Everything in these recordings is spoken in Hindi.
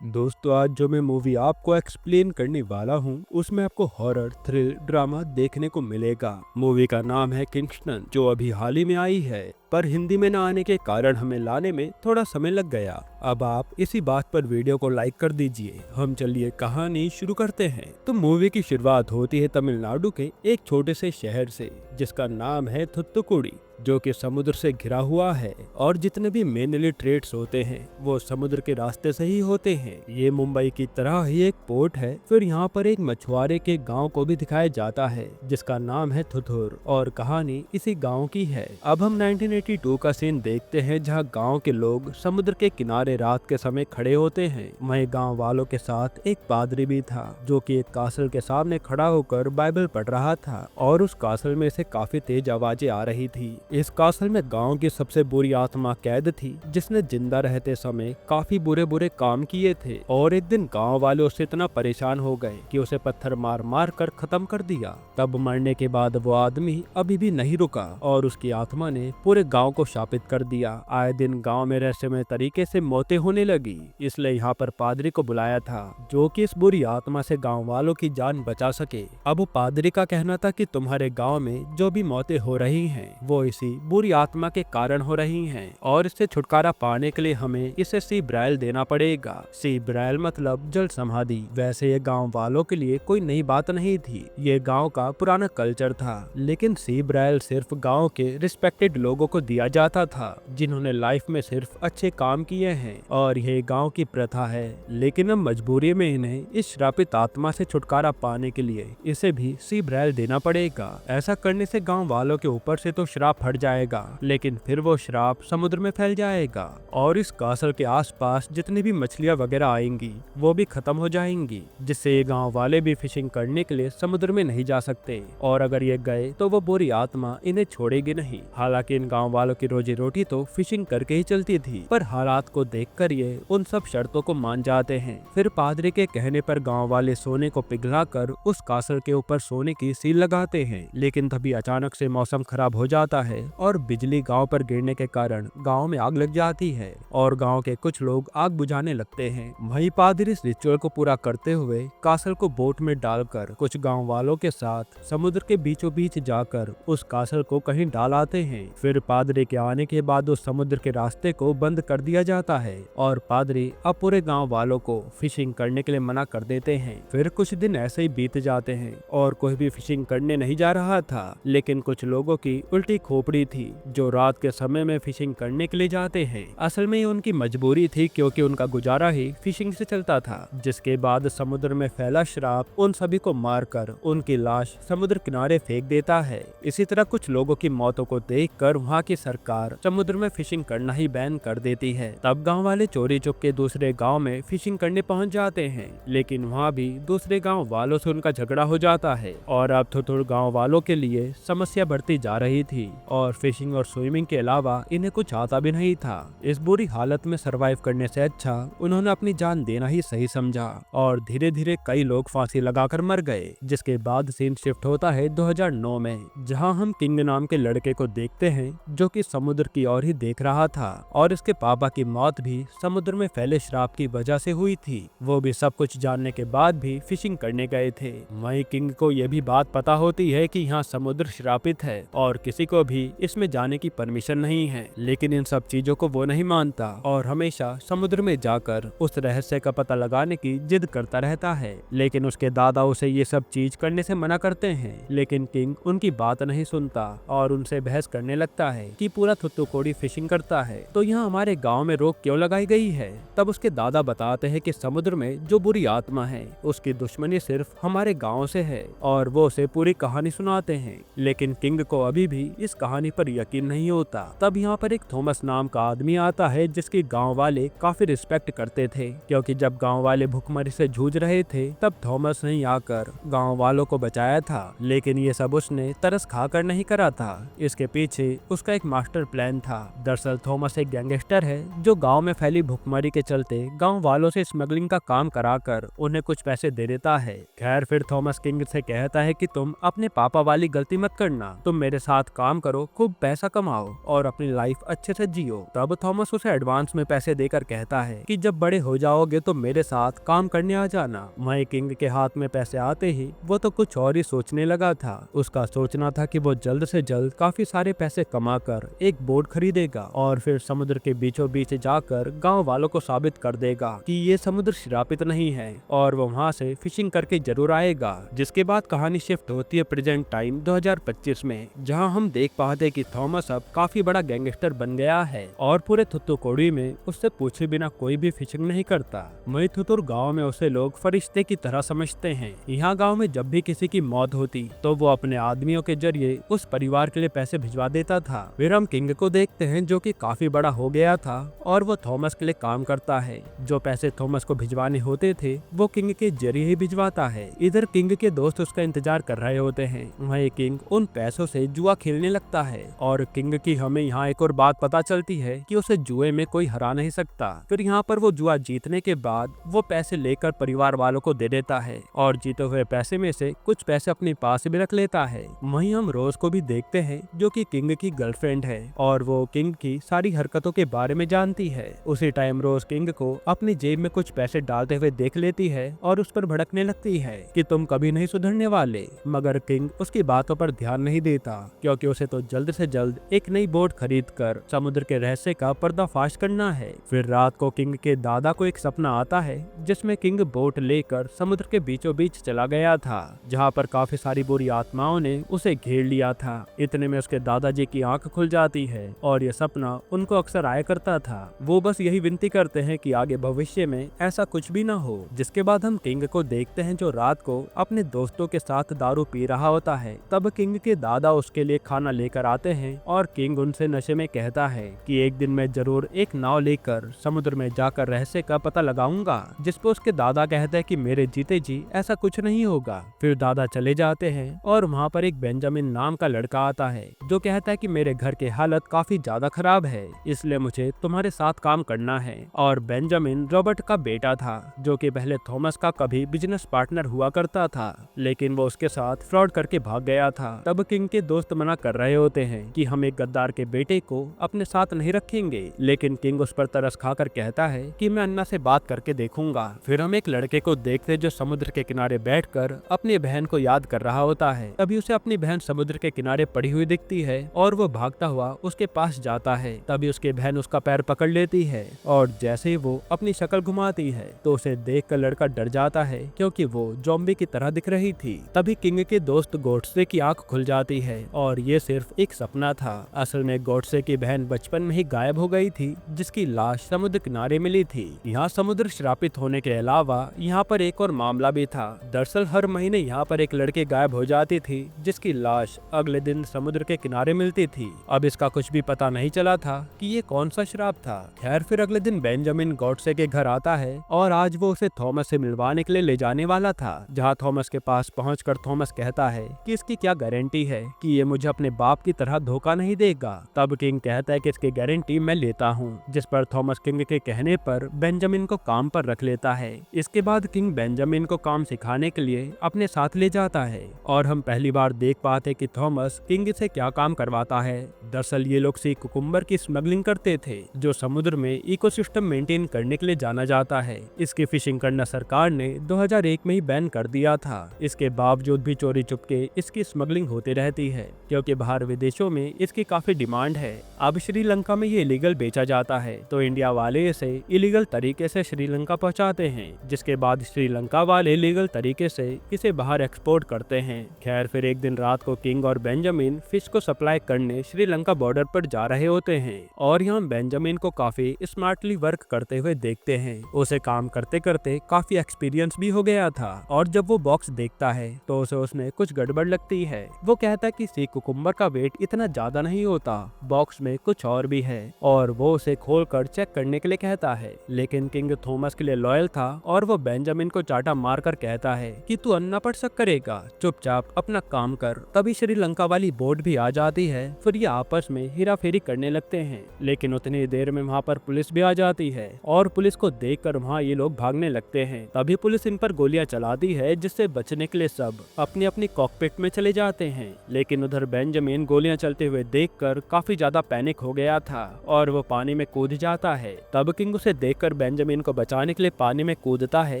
दोस्तों, आज जो मैं मूवी आपको एक्सप्लेन करने वाला हूँ उसमें आपको हॉरर थ्रिल ड्रामा देखने को मिलेगा। मूवी का नाम है किंगस्टन, जो अभी हाल ही में आई है, पर हिंदी में न आने के कारण हमें लाने में थोड़ा समय लग गया। अब आप इसी बात पर वीडियो को लाइक कर दीजिए। हम चलिए कहानी शुरू करते हैं। तो मूवी की शुरुआत होती है तमिलनाडु के एक छोटे से शहर से, जिसका नाम है थुत्तुकुड़ी, जो कि समुद्र से घिरा हुआ है और जितने भी मेनली ट्रेड्स होते हैं वो समुद्र के रास्ते से ही होते हैं। ये मुंबई की तरह ही एक पोर्ट है। फिर यहाँ पर एक मछुआरे के गांव को भी दिखाया जाता है जिसका नाम है थुथुर, और कहानी इसी गांव की है। अब हम 1982 का सीन देखते हैं, जहाँ गांव के लोग समुद्र के किनारे रात के समय खड़े होते हैं। वहीं गांव वालों के साथ एक पादरी भी था, जो कि एक कासल के सामने खड़ा होकर बाइबल पढ़ रहा था, और उस कासल में से काफी तेज आवाजें आ रही थी। इस कासल में गांव की सबसे बुरी आत्मा कैद थी, जिसने जिंदा रहते समय काफी बुरे बुरे काम किए थे। और एक दिन गांव वाले उससे इतना परेशान हो गए कि उसे पत्थर मार मार कर खत्म कर दिया। तब मरने के बाद वो आदमी अभी भी नहीं रुका और उसकी आत्मा ने पूरे गांव को शापित कर दिया। आए दिन गांव में रहस्यमय तरीके से मौतें होने लगी, इसलिए यहाँ पर पादरी को बुलाया था, जो कि इस बुरी आत्मा से गांव वालों की जान बचा सके। अब पादरी का कहना था कि तुम्हारे गांव में जो भी मौतें हो रही हैं वो इसी बुरी आत्मा के कारण हो रही हैं, और इससे छुटकारा पाने के लिए हमें इसे सी ब्रायल देना पड़ेगा। सी ब्रायल मतलब जल समाधि। वैसे ये गांव वालों के लिए कोई नई बात नहीं थी, ये गांव का पुराना कल्चर था, लेकिन सी ब्रायल सिर्फ गांव के रिस्पेक्टेड लोगों को दिया जाता था, जिन्होंने लाइफ में सिर्फ अच्छे काम किए हैं, और यह गांव की प्रथा है। लेकिन अब मजबूरी में इन्हें इस श्रापित आत्मा से छुटकारा पाने के लिए इसे भी सी ब्रायल देना पड़ेगा। ऐसा करने से गांव वालों के ऊपर से तो श्राप हट जाएगा, लेकिन फिर वो श्राप समुद्र में फैल जाएगा, और इस कासल के आसपास जितनी भी मछलियां वगैरह आएंगी वो भी खत्म हो जाएंगी, जिससे ये गांव वाले भी फिशिंग करने के लिए समुद्र में नहीं जा सकते, और अगर ये गए तो वो बुरी आत्मा इन्हें छोड़ेगी नहीं। हालांकि इन गांव वालों की रोजी रोटी तो फिशिंग करके ही चलती थी, पर हालात को देखकर ये उन सब शर्तों को मान जाते हैं। फिर पादरी के कहने पर गाँव वाले सोने को पिघलाकर उस कासल के ऊपर सोने की सील लगाते हैं, लेकिन तभी अचानक से मौसम खराब हो जाता है और बिजली गांव पर गिरने के कारण गांव में आग लग जाती है, और गांव के कुछ लोग आग बुझाने लगते हैं। वहीं पादरी इस रिचुअल को पूरा करते हुए कासल को बोट में डालकर कुछ गांव वालों के साथ समुद्र के बीचों बीच जाकर उस कासल को कहीं डाल आते हैं। फिर पादरी के आने के बाद उस समुद्र के रास्ते को बंद कर दिया जाता है, और पादरी अब पूरे गाँव वालों को फिशिंग करने के लिए मना कर देते हैं। फिर कुछ दिन ऐसे ही बीत जाते हैं और कोई भी फिशिंग करने नहीं जा रहा था, लेकिन कुछ लोगों की उल्टी खोपड़ी थी, जो रात के समय में फिशिंग करने के लिए जाते हैं। असल में ये उनकी मजबूरी थी, क्योंकि उनका गुजारा ही फिशिंग से चलता था। जिसके बाद समुद्र में फैला श्राप उन सभी को मारकर उनकी लाश समुद्र किनारे फेंक देता है। इसी तरह कुछ लोगों की मौतों को देखकर वहाँ की सरकार समुद्र में फिशिंग करना ही बैन कर देती है। तब गाँव वाले चोरी चुपके दूसरे गाँव में फिशिंग करने पहुँच जाते हैं, लेकिन वहाँ भी दूसरे गाँव वालों से उनका झगड़ा हो जाता है, और अब थोड़ा गाँव वालों के लिए समस्या बढ़ती जा रही थी, और फिशिंग और स्विमिंग के अलावा इन्हें कुछ आता भी नहीं था। इस बुरी हालत में सरवाइव करने से अच्छा उन्होंने अपनी जान देना ही सही समझा, और धीरे धीरे कई लोग फांसी लगाकर मर गए। जिसके बाद सीन शिफ्ट होता है 2009 में, जहां हम किंग नाम के लड़के को देखते हैं, जो कि समुद्र की ओर ही देख रहा था, और इसके पापा की मौत भी समुद्र में फैले श्राप की वजह से हुई थी। वो भी सब कुछ जानने के बाद भी फिशिंग करने गए थे। वहीं किंग को यह भी बात पता होती है कि यहाँ समुद्र श्रापित है और किसी को भी इसमें जाने की परमिशन नहीं है, लेकिन इन सब चीजों को वो नहीं मानता और हमेशा समुद्र में जाकर उस रहस्य का पता लगाने की जिद करता रहता है। लेकिन उसके दादा उसे ये सब चीज करने से मना करते हैं, लेकिन किंग उनकी बात नहीं सुनता और उनसे बहस करने लगता है कि पूरा थुत्तुकुड़ी फिशिंग करता है, तो यहाँ हमारे गाँव में रोक क्यों लगाई गई है। तब उसके दादा बताते हैं कि समुद्र में जो बुरी आत्मा है उसकी दुश्मनी सिर्फ हमारे गाँव से है, और वो उसे पूरी कहानी सुनाते हैं। लेकिन किंग को अभी भी इस कहानी पर यकीन नहीं होता। तब यहाँ पर एक थॉमस नाम का आदमी आता है, जिसकी गांव वाले काफी रिस्पेक्ट करते थे, क्योंकि जब गांव वाले भूखमरी से जूझ रहे थे तब थॉमस ने आकर गांव वालों को बचाया था। लेकिन ये सब उसने तरस खाकर नहीं करा था, इसके पीछे उसका एक मास्टर प्लान था। दरअसल थॉमस एक गैंगस्टर है, जो गाँव में फैली भूखमरी के चलते गाँव वालों से स्मगलिंग का काम कराकर उन्हें कुछ पैसे दे देता है। खैर फिर थॉमस किंग से कहता है कि तुम अपने पापा वाली गलती मत करना, तुम मेरे साथ काम करो करो, खूब पैसा कमाओ और अपनी लाइफ अच्छे से जियो। तब थॉमस उसे एडवांस में पैसे देकर कहता है कि जब बड़े हो जाओगे तो मेरे साथ काम करने आ जाना। वहीं किंग के हाथ में पैसे आते ही वो तो कुछ और ही सोचने लगा था। उसका सोचना था कि वो जल्द से जल्द काफी सारे पैसे कमाकर एक बोट खरीदेगा और फिर समुद्र के बीचों बीच जाकर गांव वालों को साबित कर देगा कि ये समुद्र श्रापित नहीं है और वो वहां से फिशिंग करके जरूर आएगा। जिसके बाद कहानी शिफ्ट होती है प्रेजेंट टाइम 2025 में, जहां हम देख पाते हैं कि थॉमस अब काफी बड़ा गैंगस्टर बन गया है और पूरे थुत्तुकुड़ी में उससे पूछे बिना कोई भी फिशिंग नहीं करता। वही थुतुर गाँव में उसे लोग फरिश्ते की तरह समझते हैं। यहाँ गाँव में जब भी किसी की मौत होती तो वो अपने आदमियों के जरिए उस परिवार के लिए पैसे भिजवा देता था। फिर हम किंग को देखते हैं जो कि काफी बड़ा हो गया था और वो थॉमस के लिए काम करता है। जो पैसे थॉमस को भिजवाने होते थे वो किंग के जरिए ही भिजवाता है। इधर किंग के दोस्त उसका इंतजार कर रहे होते हैं। वहीं किंग उन पैसों से जुआ खेलने लगता है और किंग की हमें यहाँ एक और बात पता चलती है कि उसे जुए में कोई हरा नहीं सकता। फिर यहाँ पर वो जुआ जीतने के बाद वो पैसे लेकर परिवार वालों को दे देता है और जीते हुए पैसे में से कुछ पैसे अपने पास भी रख लेता है। वहीं हम रोज को भी देखते हैं जो कि किंग की गर्लफ्रेंड है और वो किंग की सारी हरकतों के बारे में जानती है। उसी टाइम रोज किंग को अपनी जेब में कुछ पैसे डालते हुए देख लेती है और उस पर भड़कने लगती है कि तुम कभी नहीं सुधरने वाले। मगर किंग उसकी बातों पर ध्यान नहीं देता क्योंकि उसे तो जल्द से जल्द एक नई बोट खरीद कर समुद्र के रहस्य का पर्दाफाश करना है। फिर रात को किंग के दादा को एक सपना आता है जिसमें किंग बोट लेकर समुद्र के बीचों बीच चला गया था, जहाँ पर काफी सारी बुरी आत्माओं ने उसे घेर लिया था। इतने में उसके दादाजी की आंख खुल जाती है और यह सपना उनको अक्सर आया करता था। वो बस यही विनती करते हैं कि आगे भविष्य में ऐसा कुछ भी ना हो। जिसके बाद हम किंग को देखते हैं जो रात को अपने दोस्तों के साथ दारू पी रहा होता है। तब किंग के दादा उसके लिए खाना लेकर आते हैं और किंग उनसे नशे में कहता है कि एक दिन मैं जरूर एक नाव लेकर समुद्र में जाकर रहस्य का पता लगाऊंगा। जिस पर उसके दादा कहते हैं कि मेरे जीते जी ऐसा कुछ नहीं होगा। फिर दादा चले जाते हैं और वहाँ पर एक बेंजामिन नाम का लड़का आता है जो कहता है कि मेरे घर की हालत काफी ज्यादा खराब है, इसलिए मुझे तुम्हारे साथ काम करना है। और बेंजामिन रॉबर्ट का बेटा था जो कि पहले थॉमस का कभी बिजनेस पार्टनर हुआ करता था, लेकिन वो उसके साथ फ्रॉड करके भाग गया था। तब किंग के दोस्त मना कर रहे होते हैं कि हम एक गद्दार के बेटे को अपने साथ नहीं रखेंगे, लेकिन किंग उस पर तरस खाकर कहता है कि मैं अन्ना से बात करके देखूंगा। फिर हम एक लड़के को देखते जो समुद्र के किनारे बैठकर अपनी बहन को याद कर रहा होता है। तभी उसे अपनी बहन समुद्र के किनारे पड़ी हुई दिखती है और वो भागता हुआ उसके पास जाता है। तभी उसकी बहन उसका पैर पकड़ लेती है और जैसे ही वो अपनी शक्ल घुमाती है तो उसे देखकर लड़का डर जाता है क्योंकि वो ज़ॉम्बी की तरह दिख रही थी। तभी किंग के दोस्त गोडसे की आंख खुल जाती है और ये सिर्फ एक सपना था। असल में गोडसे की बहन बचपन में ही गायब हो गई थी जिसकी लाश समुद्र किनारे मिली थी। यहाँ समुद्र श्रापित होने के अलावा यहाँ पर एक और मामला भी था। दरअसल हर महीने यहाँ पर एक लड़की गायब हो जाती थी जिसकी लाश अगले दिन समुद्र के किनारे मिलती थी। अब इसका कुछ भी पता नहीं चला था कि ये कौन सा श्राप था। खैर फिर अगले दिन बेंजामिन गॉडसे के घर आता है और आज वो उसे थॉमस से मिलवाने के लिए ले जाने वाला था। जहाँ थॉमस के पास पहुंचकर थॉमस कहता है कि इसकी क्या गारंटी है कि ये मुझे अपने बाप की तरह धोखा नहीं देगा। तब किंग कहता है कि इसकी गारंटी मैं लेता हूँ, जिस पर थॉमस किंग के कहने पर बेंजामिन को काम पर रख लेता है। इसके बाद किंग बेंजामिन को काम सिखाने के लिए अपने साथ ले जाता है और हम पहली बार देख पाते कि थॉमस किंग से क्या काम करवाता है। दरअसल ये लोग सी कुकुम्बर की स्मगलिंग करते थे जो समुद्र में इकोसिस्टम मेंटेन करने के लिए जाना जाता है। इसकी फिशिंग करना सरकार ने 2001 में ही बैन कर दिया था। इसके बावजूद भी चोरी चुपके इसकी स्मगलिंग होती रहती है क्योंकि बाहर विदेशों में इसकी काफी डिमांड है। अब श्रीलंका में ये इलीगल बेचा जाता है तो इंडिया वाले इसे इलीगल तरीके से श्रीलंका पहुंचाते हैं, जिसके बाद श्रीलंका वाले लीगल तरीके से इसे बाहर एक्सपोर्ट करते हैं। खैर फिर एक दिन रात को किंग और बेंजामिन फिश को सप्लाई करने श्रीलंका बॉर्डर पर जा रहे होते हैं और यहाँ बेंजामिन को काफी स्मार्टली वर्क करते हुए देखते हैं। उसे काम करते करते काफी एक्सपीरियंस भी हो गया था और जब वो बॉक्स देखता है तो उसे उसमें कुछ गड़बड़ लगती है। वो कहता है कि सी कुकुम्बर का वेट इतना ज्यादा नहीं होता, बॉक्स में कुछ और भी है और वो उसे खोलकर चेक करने के लिए कहता है। लेकिन किंग थॉमस के लिए लॉयल था और वो बेंजामिन को चाटा मारकर कहता है कि तू अन्ना पढ़ सक करेगा, चुपचाप अपना काम कर। तभी श्रीलंका वाली बोट भी आ जाती है। फिर ये आपस में हेरा फेरी करने लगते हैं, लेकिन उतनी देर में वहाँ पर पुलिस भी आ जाती है और पुलिस को देखकर वहाँ ये लोग भागने लगते हैं। तभी पुलिस इन पर गोलियां चलाती है जिससे बचने के लिए सब अपनी अपनी कॉकपिट में चले जाते हैं। लेकिन उधर बेंजामिन किंग गोलियां चलते हुए देखकर काफी ज्यादा पैनिक हो गया था और वो पानी में कूद जाता है। तब किंग उसे देखकर बेंजामिन को बचाने के लिए पानी में कूदता है,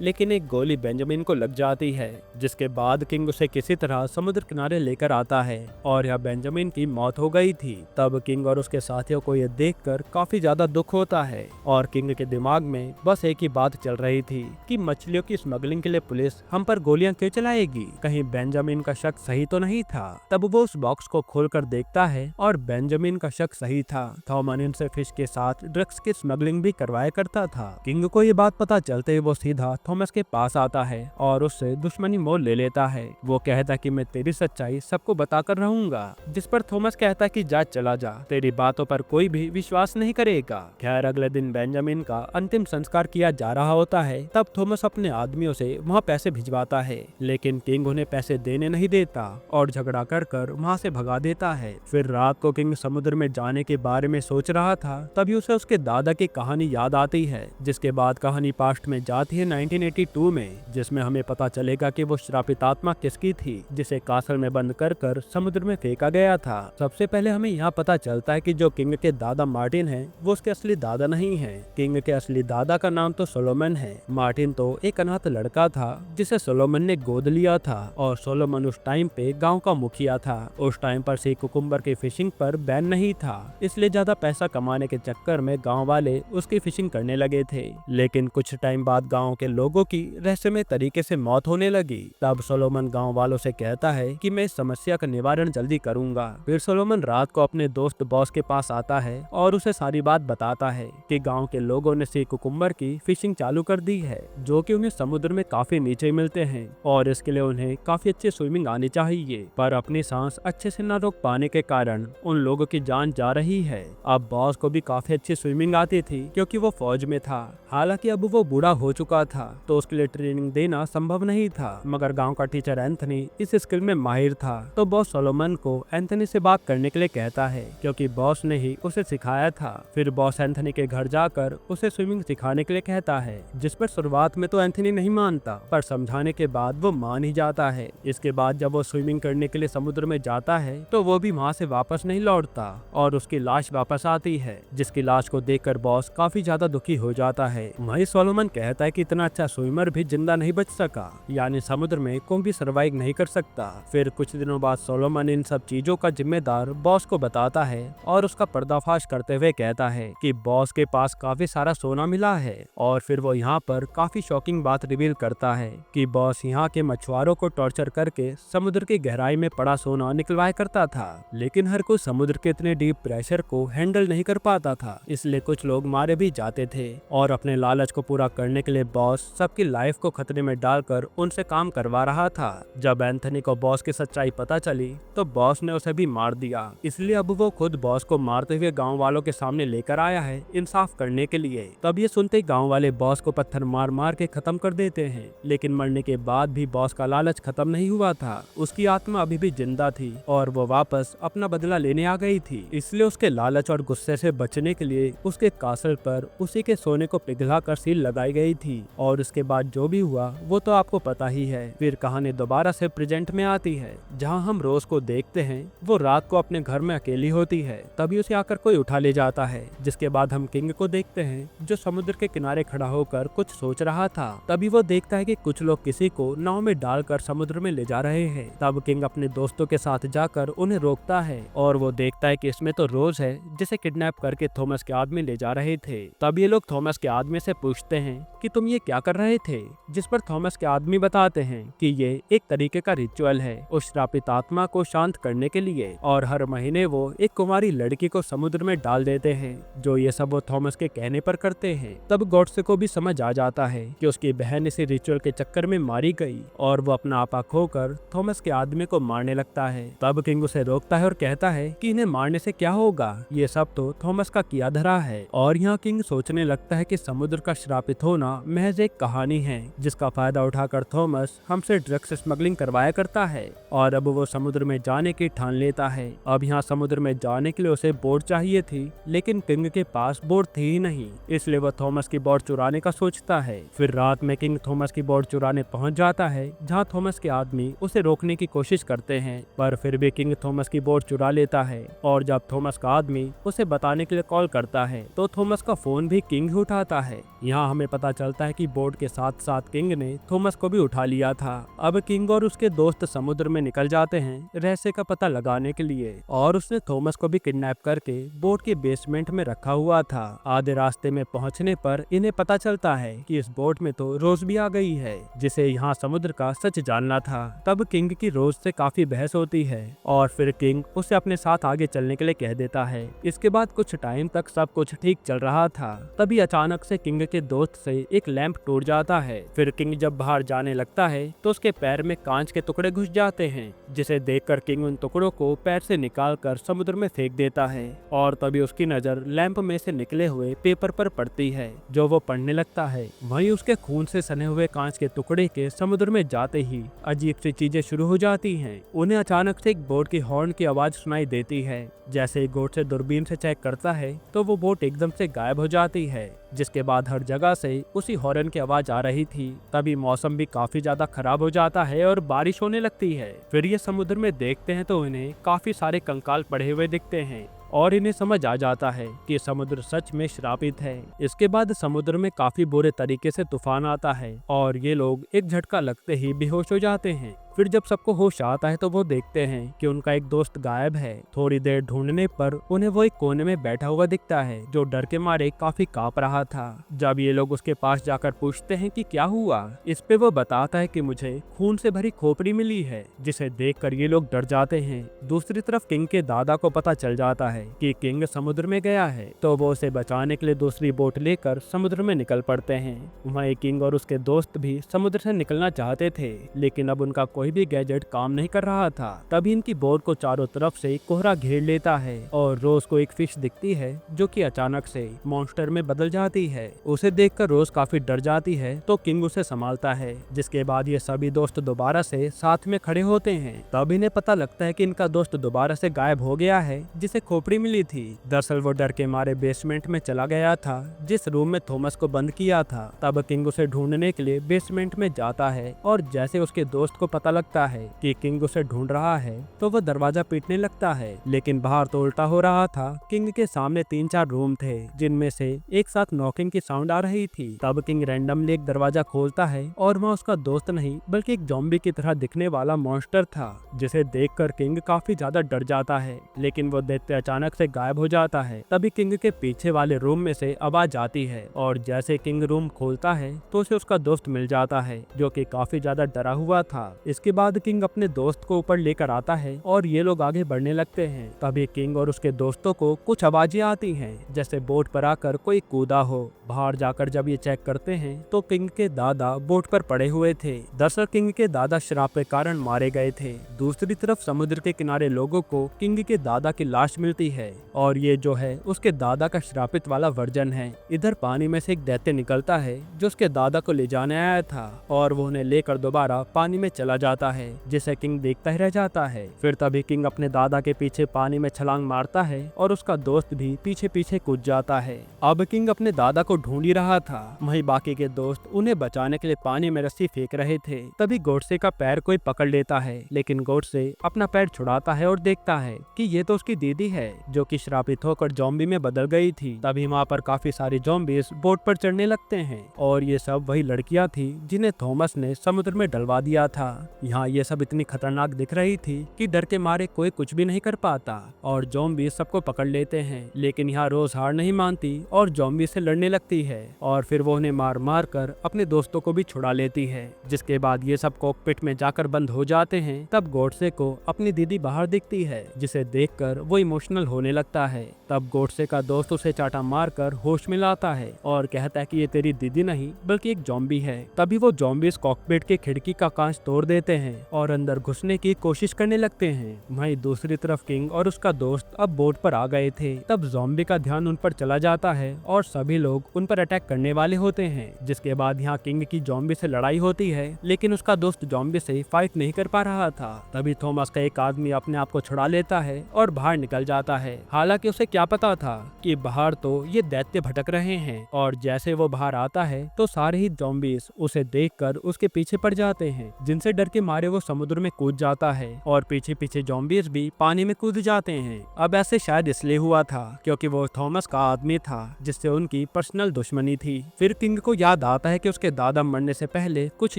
लेकिन एक गोली बेंजामिन को लग जाती है, जिसके बाद किंग उसे किसी तरह समुद्र किनारे लेकर आता है और यह बेंजामिन की मौत हो गई थी। तब किंग और उसके साथियों को यह देखकर काफी ज्यादा दुख होता है और किंग के दिमाग में बस एक ही बात चल रही थी कि मछलियों की स्मगलिंग के लिए पुलिस हम पर गोलियां क्यों चलाएगी, कहीं बेंजामिन का शक सही तो नहीं था। तब वो उस बॉक्स को खोलकर देखता है और बेंजामिन का शक सही था। थॉमस इनसे फिश के साथ ड्रग्स की स्मगलिंग भी करवाया करता था। किंग को ये बात पता चलते ही वो सीधा थॉमस के पास आता है और उससे दुश्मनी मोल ले लेता है। वो कहता कि मैं तेरी सच्चाई सबको बताकर रहूंगा, जिस पर थॉमस कहता कि जा चला जा, तेरी बातों पर कोई भी विश्वास नहीं करेगा। खैर अगले दिन बेंजामिन का अंतिम संस्कार किया जा रहा होता है। तब थॉमस अपने आदमियों से वहाँ पैसे भिजवाता है, लेकिन किंग उन्हें पैसे देने नहीं देता और झगड़ा कर कर वहाँ से भगा देता है। फिर रात को किंग समुद्र में जाने के बारे में सोच रहा था, तभी उसे उसके दादा की कहानी याद आती है। जिसके बाद कहानी पास्ट में जाती है 1982 में, जिसमें हमें पता चलेगा कि वो श्रापित आत्मा किसकी थी, जिसे कासल में बंद कर कर समुद्र में फेंका गया था। सबसे पहले हमें यहाँ पता चलता है कि जो किंग के दादा मार्टिन है वो उसके असली दादा नहीं है। किंग के असली दादा का नाम तो सोलोमन है। मार्टिन तो एक अनाथ लड़का था जिसे सोलोमन ने गोद लिया था और सोलोमन उस टाइम पे गांव का मुखिया था। उस टाइम पर सी कुकुम्बर की फिशिंग पर बैन नहीं था, इसलिए ज्यादा पैसा कमाने के चक्कर में गांव वाले उसकी फिशिंग करने लगे थे। लेकिन कुछ टाइम बाद गांव के लोगों की रहस्यमय तरीके से मौत होने लगी। तब सोलोमन गांव वालों से कहता है कि मैं इस समस्या का निवारण जल्दी करूंगा। फिर सोलोमन रात को अपने दोस्त बॉस के पास आता है और उसे सारी बात बताता है कि गांव के लोगों ने सी कुकुम्बर की फिशिंग चालू कर दी है, जो कि उन्हें समुद्र में काफी नीचे मिलते हैं और इसके लिए उन्हें काफी अच्छी स्विमिंग आनी चाहिए, पर अपनी सांस अच्छे से न रोक पाने के कारण उन लोगों की जान जा रही है। अब बॉस को भी काफी अच्छी स्विमिंग आती थी क्योंकि वो फौज में था। हालांकि अब वो बूढ़ा हो चुका था तो उसके लिए ट्रेनिंग देना संभव नहीं था, मगर गांव का टीचर एंथनी इस स्किल में माहिर था। तो बॉस सोलोमन को एंथनी से बात करने के लिए कहता है क्योंकि बॉस ने ही उसे सिखाया था। फिर बॉस एंथनी के घर जाकर उसे स्विमिंग सिखाने के लिए कहता है, जिस पर शुरुआत में तो एंथनी नहीं मानता, पर समझाने के बाद वो मान ही जाता है। इसके बाद जब वो स्विमिंग करने के लिए समुद्र में जाता है तो वो भी वहाँ से वापस नहीं लौटता और उसकी लाश वापस आती है, जिसकी लाश को देखकर बॉस काफी ज्यादा दुखी हो जाता है। वहीं सोलोमन कहता है कि इतना अच्छा स्विमर भी जिंदा नहीं बच सका, यानी समुद्र में कोई भी सर्वाइव नहीं कर सकता। फिर कुछ दिनों बाद सोलोमन इन सब चीजों का जिम्मेदार बॉस को बताता है और उसका पर्दाफाश करते हुए कहता है कि बॉस के पास काफी सारा सोना मिला है। और फिर वो यहाँ पर काफी शॉकिंग बात रिवील करता है कि बॉस यहाँ के मछुआरों को टॉर्चर करके समुद्र की गहराई में पड़ा सोना निकलवाया करता था, लेकिन हर कोई समुद्र के इतने डीप प्रेशर को हैंडल नहीं कर पाता था, इसलिए कुछ लोग मारे भी जाते थे। और अपने लालच को पूरा करने के लिए बॉस सबकी लाइफ को खतरे में डालकर उनसे काम करवा रहा था। जब एंथनी को बॉस की सच्चाई पता चली तो बॉस ने उसे भी मार दिया, इसलिए अब वो खुद बॉस को मारते हुए गाँव वालों के सामने लेकर आया है इंसाफ करने के लिए। तब ये सुनते गाँव वाले बॉस को पत्थर मार मार के खत्म कर देते हैं, लेकिन मरने के बाद भी बॉस का लालच खत्म नहीं हुआ था। उसकी आत्मा अभी भी जिंदा थी और वो वापस अपना बदला लेने आ गई थी, इसलिए उसके लालच और गुस्से से बचने के लिए उसके कासल पर उसी के सोने को पिघलाकर सील लगाई गई थी। और उसके बाद जो भी हुआ वो तो आपको पता ही है। फिर कहानी दोबारा से प्रेजेंट में आती है, जहाँ हम रोज को देखते हैं वो रात को अपने घर में अकेली होती है, तभी उसे आकर कोई उठा ले जाता है। जिसके बाद हम किंग को देखते हैं जो समुद्र के किनारे खड़ा होकर कुछ सोच रहा था। तभी वो देखता है कि कुछ लोग किसी को नाव में डालकर समुद्र में ले जा रहे हैं। तब किंग अपने दोस्तों के साथ जाकर उन्हें रोकता है और वो देखता है कि इसमें तो रोज है जिसे किडनैप करके थॉमस के आदमी ले जा रहे थे। तब ये लोग थॉमस के आदमी से पूछते हैं कि तुम ये क्या कर रहे थे, जिस पर थॉमस के आदमी बताते हैं कि ये एक तरीके का रिचुअल है उस श्रापित आत्मा को शांत करने के लिए, और हर महीने वो एक कुमारी लड़की को समुद्र में डाल देते हैं। जो ये सब वो थॉमस के कहने पर करते हैं। तब गॉडसे को भी समझ आ जाता है कि उसकी बहन इसी रिचुअल के चक्कर में मारी गई और वो अपना आपा खोकर थॉमस के आदमी को मारने लगता है। तब किंग उसे रोकता है और कहता है कि इन्हें मारने से क्या होगा, ये सब तो थॉमस का किया धरा है। और यहाँ किंग सोचने लगता है कि समुद्र का श्रापित होना महज एक कहानी है, जिसका फायदा उठाकर थॉमस हमसे ड्रग्स स्मगलिंग करवाया करता है और अब वो समुद्र में जाने की ठान लेता है। अब यहाँ समुद्र में जाने के लिए उसे बोट चाहिए थी, लेकिन किंग के पास बोट थी ही नहीं, इसलिए वह थॉमस की बोट चुराने का सोचता है। फिर रात में किंग थॉमस की बोट चुराने पहुंच जाता है, जहां थॉमस के आदमी उसे रोकने की कोशिश करते हैं, पर फिर भी किंग किंग थॉमस की बोट चुरा लेता है और जब थॉमस का आदमी उसे बताने के लिए कॉल करता है तो थॉमस का फोन भी किंग ही उठाता है। यहाँ हमें पता चलता है कि बोट के साथ साथ किंग ने थॉमस को भी उठा लिया था। अब किंग और उसके दोस्त समुद्र में निकल जाते हैं रहस्य का पता लगाने के लिए, और उसने थॉमस को भी किडनैप करके बोट के बेसमेंट में रखा हुआ था। आधे रास्ते में पहुंचने पर इन्हें पता चलता है कि इस बोट में तो रोज भी आ गई है, जिसे यहाँ समुद्र का सच जानना था। तब किंग की रोज से काफी बहस होती है और फिर किंग उसे अपने साथ आगे चलने के लिए कह देता है। इसके बाद कुछ टाइम तक सब कुछ ठीक चल रहा था, तभी अचानक से किंग के दोस्त से एक लैंप टूट जाता है। फिर किंग जब बाहर जाने लगता है तो उसके पैर में कांच के टुकड़े घुस जाते हैं, जिसे देखकर किंग उन टुकड़ों को पैर से निकालकर समुद्र में फेंक देता है। और तभी उसकी नजर लैंप में से निकले हुए पेपर पर पड़ती है, जो वो पढ़ने लगता है। वहीं उसके खून से सने हुए कांच के टुकड़े के समुद्र में जाते ही अजीब सी चीजें शुरू हो जाती हैं। उन्हें अचानक से एक बोट की हॉर्न की आवाज सुनाई देती है। जैसे ही बोट से दूरबीन से चेक करता है तो वो बोट एकदम से गायब हो जाती है, जिसके बाद हर जगह से उसी हॉर्न की आवाज आ रही थी। तभी मौसम भी काफी ज्यादा खराब हो जाता है और बारिश होने लगती है। फिर ये समुद्र में देखते हैं तो इन्हें काफी सारे कंकाल पड़े हुए दिखते हैं और इन्हें समझ आ जाता है कि समुद्र सच में श्रापित है। इसके बाद समुद्र में काफी बुरे तरीके से तूफान आता है और ये लोग एक झटका लगते ही बेहोश हो जाते हैं। फिर जब सबको होश आता है तो वो देखते हैं कि उनका एक दोस्त गायब है। थोड़ी देर ढूंढने पर उन्हें वो एक कोने में बैठा हुआ दिखता है, जो डर के मारे काफी कांप रहा था। जब ये लोग उसके पास जाकर पूछते हैं कि क्या हुआ, इस पे वो बताता है कि मुझे खून से भरी खोपड़ी मिली है, जिसे देखकर ये लोग डर जाते हैं। दूसरी तरफ किंग के दादा को पता चल जाता है कि किंग समुद्र में गया है, तो वो उसे बचाने के लिए दूसरी बोट लेकर समुद्र में निकल पड़ते हैं। वहीं किंग और उसके दोस्त भी समुद्र से निकलना चाहते थे, लेकिन अब उनका कोई भी गैजेट काम नहीं कर रहा था। तभी इनकी बोट को चारों तरफ से कोहरा घेर लेता है और रोज को एक फिश दिखती है, जो कि अचानक से मॉन्स्टर में बदल जाती है। उसे देखकर रोज काफी डर जाती है, तो किंग उसे संभालता है। जिसके बाद ये सभी दोस्त दोबारा से साथ में खड़े होते हैं। तब इन्हें पता लगता है कि इनका दोस्त दोबारा से गायब हो गया है, जिसे खोपड़ी मिली थी। दरअसल वो डर के मारे बेसमेंट में चला गया था, जिस रूम में थॉमस को बंद किया था। तब किंग उसे ढूंढने के लिए बेसमेंट में जाता है और जैसे उसके दोस्त को पता लगता है कि किंग उसे ढूंढ रहा है तो वह दरवाजा पीटने लगता है, लेकिन बाहर तो उल्टा हो रहा था। किंग के सामने 3-4 रूम थे, जिनमें से एक साथ नॉकिंग की साउंड आ रही थी। तब किंग रैंडमली एक दरवाजा खोलता है और वह उसका दोस्त नहीं बल्कि एक ज़ॉम्बी की तरह दिखने वाला मॉन्स्टर था, जिसे देखकर किंग काफी ज्यादा डर जाता है। लेकिन वो देखते अचानक से गायब हो जाता है। तभी किंग के पीछे वाले रूम में से आवाज आती है और जैसे किंग रूम खोलता है तो उसे उसका दोस्त मिल जाता है, जो कि काफी ज्यादा डरा हुआ था। इसके बाद किंग अपने दोस्त को ऊपर लेकर आता है और ये लोग आगे बढ़ने लगते हैं। तभी किंग और उसके दोस्तों को कुछ आवाजें आती हैं, जैसे बोट पर आकर कोई कूदा हो। बाहर जाकर जब ये चेक करते हैं तो किंग के दादा बोट पर पड़े हुए थे। दरअसल किंग के दादा शराब के कारण मारे गए थे। दूसरी तरफ समुद्र के किनारे लोगों को किंग के दादा की लाश मिलती है और ये जो है उसके दादा का श्रापित वाला वर्जन है। इधर पानी में से एक दैत्य निकलता है, जो उसके दादा को ले जाने आया था, और वो उन्हें लेकर दोबारा पानी में चला जाता है, जिसे किंग देखता ही रह जाता है। फिर तभी किंग अपने दादा के पीछे पानी में छलांग मारता है और उसका दोस्त भी पीछे पीछे कूद जाता है। अब किंग अपने दादा को ढूंढ ही रहा था, वहीं बाकी के दोस्त उन्हें बचाने के लिए पानी में रस्सी फेंक रहे थे। तभी गोडसे का पैर कोई पकड़ लेता है, लेकिन गोडसे अपना पैर छुड़ाता है और देखता है कि ये तो उसकी दीदी है, जो कि श्रापित होकर ज़ॉम्बी में बदल गई थी। तभी वहाँ पर काफी सारी ज़ॉम्बीज बोट पर चढ़ने लगते हैं और ये सब वही लड़कियां थी जिन्हें थॉमस ने समुद्र में डलवा दिया था। यहाँ ये सब इतनी खतरनाक दिख रही थी कि डर के मारे कोई कुछ भी नहीं कर पाता और ज़ॉम्बी सबको पकड़ लेते हैं। लेकिन यहाँ रोज हार नहीं मानती और ज़ॉम्बी से लड़ने लगती है और फिर वो उन्हें मार मार कर अपने दोस्तों को भी छुड़ा लेती है। जिसके बाद ये सब कॉकपिट में जाकर बंद हो जाते हैं। तब गोडसे को अपनी दीदी बाहर दिखती है, जिसे देखकर वो इमोशनल होने लगता है। तब गोडसे का दोस्त उसे चाटा मारकर होश में लाता है और कहता है कि ये तेरी दीदी नहीं बल्कि एक ज़ॉम्बी है। तभी वो ज़ॉम्बीज कॉकपिट के खिड़की का कांच तोड़ देते हैं और अंदर घुसने की कोशिश करने लगते हैं। वहीं दूसरी तरफ किंग और उसका दोस्त अब बोट पर आ गए थे। तब ज़ॉम्बी का ध्यान उन पर चला जाता है और सभी लोग उन पर अटैक करने वाले होते हैं। जिसके बाद यहाँ किंग की ज़ॉम्बी से लड़ाई होती है, लेकिन उसका दोस्त ज़ॉम्बी से फाइट नहीं कर पा रहा था। तभी थॉमस का एक आदमी अपने आप को छुड़ा लेता है और बाहर निकल जाता है। हालांकि उसे क्या पता था कि बाहर तो ये दैत्य भटक रहे हैं, और जैसे वो बाहर आता है तो सारे ही ज़ॉम्बीज उसे देखकर उसके पीछे पड़ जाते हैं, जिनसे डर के के मारे वो समुद्र में कूद जाता है और पीछे पीछे ज़ॉम्बीज भी पानी में कूद जाते हैं। अब ऐसे शायद इसलिए हुआ था क्योंकि वो थॉमस का आदमी था जिससे उनकी पर्सनल दुश्मनी थी। फिर किंग को याद आता है कि उसके दादा मरने से पहले कुछ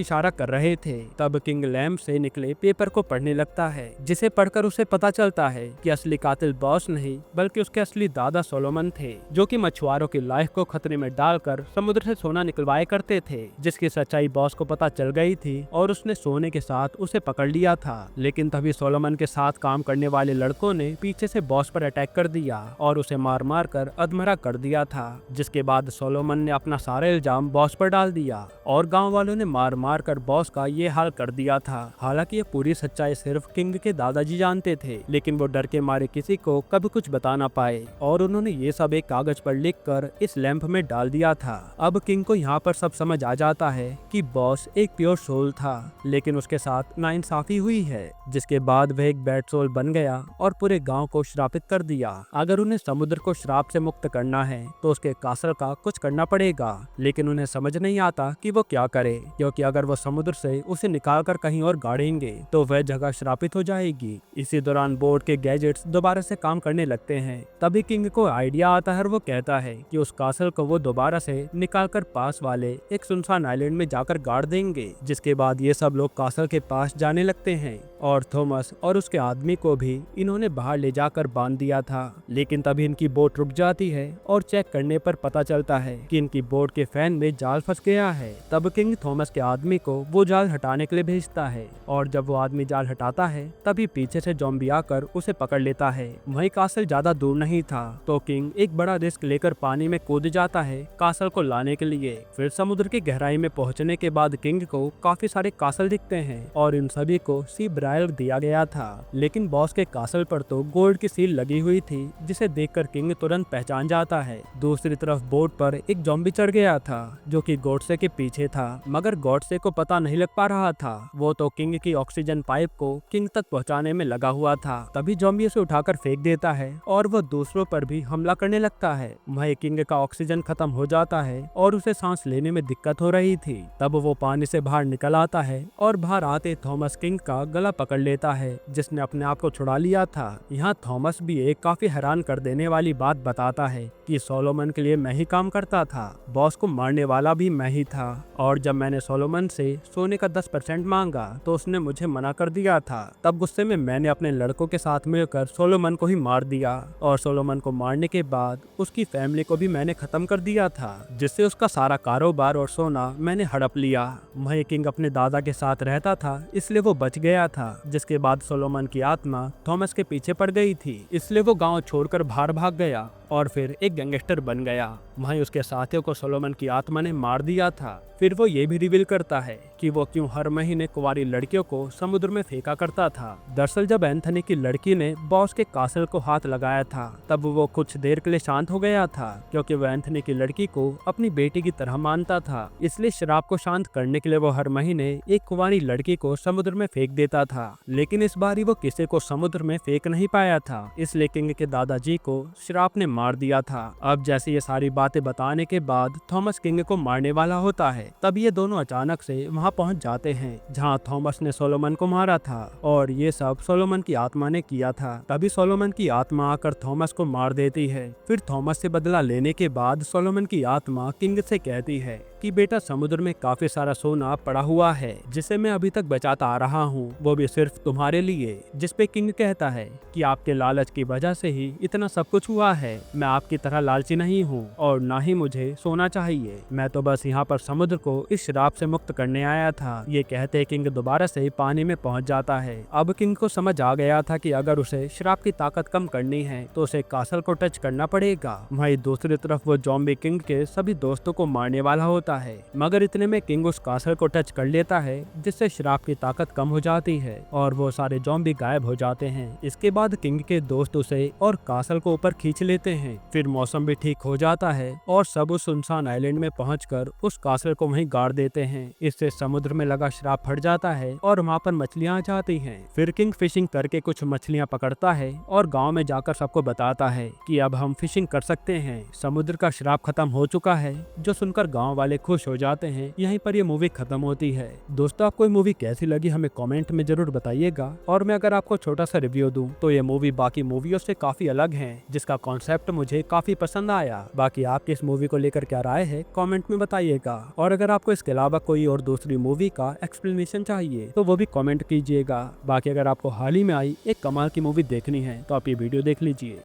इशारा कर रहे थे। तब किंग लैम्प से निकले पेपर को पढ़ने लगता है, जिसे पढ़कर उसे पता चलता है कि असली कातिल बॉस नहीं बल्कि उसके असली दादा सोलोमन थे, जो कि मछुआरों की लाइफ को खतरे में डालकर समुद्र से सोना निकलवाए करते थे, जिसकी सच्चाई बॉस को पता चल गई थी और उसने सोने के साथ उसे पकड़ लिया था। लेकिन तभी सोलोमन के साथ काम करने वाले लड़कों ने पीछे से बॉस पर अटैक कर दिया और उसे मार मार कर अधमरा कर दिया था, जिसके बाद सोलोमन ने अपना सारा इल्जाम बॉस पर डाल दिया और गांव वालों ने मार मार कर बॉस का ये हाल कर दिया था। हालांकि ये पूरी सच्चाई सिर्फ किंग के दादाजी जानते थे, लेकिन वो डर के मारे किसी को कभी कुछ बता ना पाए और उन्होंने ये सब एक कागज पर लिखकर इस लैंप में डाल दिया था। अब किंग को यहाँ पर सब समझ आ जाता है कि बॉस एक प्योर सोल था, लेकिन उसके साथ नाइंसाफी हुई है, जिसके बाद वह एक बैड सोल बन गया और पूरे गांव को श्रापित कर दिया। अगर उन्हें समुद्र को श्राप से मुक्त करना है तो उसके कासल का कुछ करना पड़ेगा, लेकिन उन्हें समझ नहीं आता कि वो क्या करे, क्योंकि अगर वो समुद्र से उसे निकाल कर कहीं और गाड़ेंगे तो वह जगह श्रापित हो जाएगी। इसी दौरान बोर्ड के गैजेट्स दोबारा से काम करने लगते हैं। तभी किंग को आइडिया आता है और वो कहता है कि उस कासल को वो दोबारा से निकाल कर पास वाले एक सुनसान आइलैंड में जाकर गाड़ देंगे। जिसके बाद ये सब लोग कासल के पास जाने लगते हैं और थॉमस और उसके आदमी को भी इन्होंने बाहर ले जाकर बांध दिया था। लेकिन तभी इनकी बोट रुक जाती है और चेक करने पर पता चलता है कि इनकी बोट के फैन में जाल फंस गया है। तब किंग थॉमस के आदमी को वो जाल हटाने के लिए भेजता है और जब वो आदमी जाल हटाता है तभी पीछे से ज़ॉम्बी आकर उसे पकड़ लेता है। वहीं कासल ज्यादा दूर नहीं था तो किंग एक बड़ा रिस्क लेकर पानी में कूद जाता है कासल को लाने के लिए। फिर समुद्र की गहराई में पहुंचने के बाद किंग को काफी सारे कासल दिखते हैं और इन सभी को सी ब्रायल दिया गया था, लेकिन बॉस के कासल पर तो गोल्ड की सील लगी हुई थी, जिसे देखकर किंग तुरंत पहचान जाता है। दूसरी तरफ बोट पर एक ज़ॉम्बी चढ़ गया था जो कि गॉडसे के पीछे था, मगर गॉडसे को पता नहीं लग पा रहा था। वो तो किंग की ऑक्सीजन पाइप को किंग तक पहुंचाने में लगा हुआ था। तभी ज़ॉम्बी उसे उठाकर फेंक देता है और वो दूसरों पर भी हमला करने लगता है। वहीं किंग का ऑक्सीजन खत्म हो जाता है और उसे सांस लेने में दिक्कत हो रही थी। तब वो पानी से बाहर निकल आता है और बाहर आते थॉमस किंग का गला पकड़ लेता है, जिसने अपने आप को छुड़ा लिया था। यहाँ थॉमस भी एक काफी हैरान कर देने वाली बात बताता है कि सोलोमन के लिए मैं ही काम करता था, बॉस को मारने वाला भी मैं ही था, और जब मैंने सोलोमन से सोने का 10% मांगा तो उसने मुझे मना कर दिया था। तब गुस्से में मैंने अपने लड़कों के साथ मिलकर सोलोमन को ही मार दिया और सोलोमन को मारने के बाद उसकी फैमिली को भी मैंने खत्म कर दिया था, जिससे उसका सारा कारोबार और सोना मैंने हड़प लिया। वहीं किंग अपने दादा के साथ रहता था इसलिए वो बच गया था। जिसके बाद सोलोमन की आत्मा थॉमस के पीछे पड़ गई थी, इसलिए वो गांव छोड़कर बाहर भाग गया और फिर एक गैंगस्टर बन गया। वहीं उसके साथियों को सोलोमन की आत्मा ने मार दिया था। फिर वो ये भी रिवील करता है कि वो क्यों हर महीने कुंवारी लड़कियों को समुद्र में फेंका करता था। दरअसल जब एंथनी की लड़की ने बॉस के कासल को हाथ लगाया था तब वो कुछ देर के लिए शांत हो गया था, क्योंकि वो एंथनी की लड़की को अपनी बेटी की तरह मानता था। इसलिए शराब को शांत करने के लिए वो हर महीने एक कुंवारी लड़की को समुद्र में फेंक देता था। लेकिन इस बार वो किसी को समुद्र में फेंक नहीं पाया था, इसलिए किंग के दादाजी को श्राप ने मार दिया था। अब जैसे ये सारी बातें बताने के बाद थॉमस किंग को मारने वाला होता है, तब ये दोनों अचानक से वहाँ पहुँच जाते हैं जहाँ थॉमस ने सोलोमन को मारा था और ये सब सोलोमन की आत्मा ने किया था। तभी सोलोमन की आत्मा आकर थॉमस को मार देती है। फिर थॉमस से बदला लेने के बाद सोलोमन की आत्मा किंग से कहती है कि बेटा समुद्र में काफी सारा सोना पड़ा हुआ है जिसे मैं अभी तक बचाता आ रहा हूँ, वो भी सिर्फ तुम्हारे लिए। जिस पे किंग कहता है कि आपके लालच की वजह से ही इतना सब कुछ हुआ है, मैं आपकी तरह लालची नहीं हूँ और ना ही मुझे सोना चाहिए, मैं तो बस यहाँ पर समुद्र को इस श्राप से मुक्त करने आया था। ये कहते किंग दोबारा से पानी में पहुँच जाता है। अब किंग को समझ आ गया था कि अगर उसे श्राप की ताकत कम करनी है तो उसे कासल को टच करना पड़ेगा। वहीं दूसरी तरफ वो ज़ॉम्बी किंग के सभी दोस्तों को मारने वाला होता है, मगर इतने में किंग उस कासल को टच कर लेता है जिससे श्राप की ताकत कम हो जाती है और वो सारे ज़ॉम्बी गायब हो जाते हैं। इसके बाद किंग के दोस्त उसे और कासल को ऊपर खींच लेते हैं। फिर मौसम भी ठीक हो जाता है और सब उस सुनसान आइलैंड में पहुंचकर उस कासल को वहीं गाड़ देते हैं। इससे समुद्र में लगा श्राप फट जाता है और वहाँ पर मछलियाँ आ जाती हैं। फिर किंग फिशिंग करके कुछ मछलियाँ पकड़ता है और गाँव में जाकर सबको बताता है कि अब हम फिशिंग कर सकते हैं, समुद्र का श्राप खत्म हो चुका है। जो सुनकर गाँव वाले खुश हो जाते हैं, यहीं पर ये मूवी खत्म होती है। दोस्तों, आपको ये मूवी कैसी लगी हमें कमेंट में जरूर बताइएगा। और मैं अगर आपको छोटा सा रिव्यू दूं तो ये मूवी बाकी मूवियों से काफी अलग है, जिसका कॉन्सेप्ट मुझे काफी पसंद आया। बाकी आपकी इस मूवी को लेकर क्या राय है कमेंट में बताइएगा। और अगर आपको इसके अलावा कोई और दूसरी मूवी का एक्सप्लेनेशन चाहिए तो वो भी कमेंट कीजिएगा। बाकी अगर आपको हाल ही में आई एक कमाल की मूवी देखनी है तो आप ये वीडियो देख लीजिए।